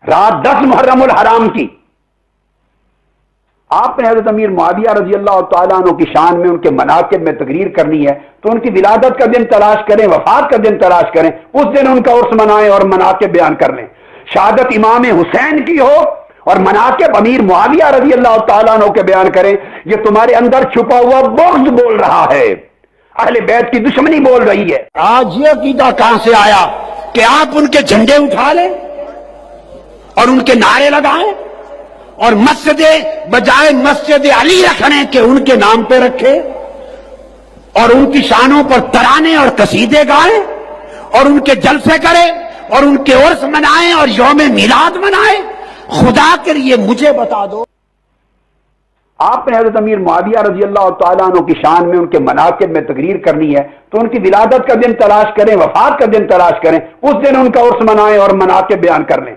رات 10 محرم الحرام کی آپ نے حضرت امیر معاویہ رضی اللہ تعالیٰ عنہ کی شان میں ان کے مناقب میں تقریر کرنی ہے تو ان کی ولادت کا دن تلاش کریں، وفات کا دن تلاش کریں، اس دن ان کا عرس منائیں اور مناقب بیان کر لیں۔ شہادت امام حسین کی ہو اور مناقب امیر معاویہ رضی اللہ تعالیٰ عنہ کے بیان کریں، یہ تمہارے اندر چھپا ہوا بغض بول رہا ہے، اہل بیت کی دشمنی بول رہی ہے۔ آج یہ عقیدہ کہاں سے آیا کہ آپ ان کے جھنڈے اٹھا لیں اور ان کے نعرے لگائیں اور مسجد بجائے مسجد علی رکھنے کے ان کے نام پہ رکھے اور ان کی شانوں پر ترانے اور قصیدے گائیں اور ان کے جلسے کریں اور ان کے عرس منائیں اور یوم میلاد منائیں؟ خدا کے لیے مجھے بتا دو۔ آپ نے حضرت امیر معاویہ رضی اللہ تعالیٰ عنہ کی شان میں ان کے مناقب میں تقریر کرنی ہے تو ان کی ولادت کا دن تلاش کریں، وفات کا دن تلاش کریں، اس دن ان کا عرس منائیں اور مناقب بیان کر لیں۔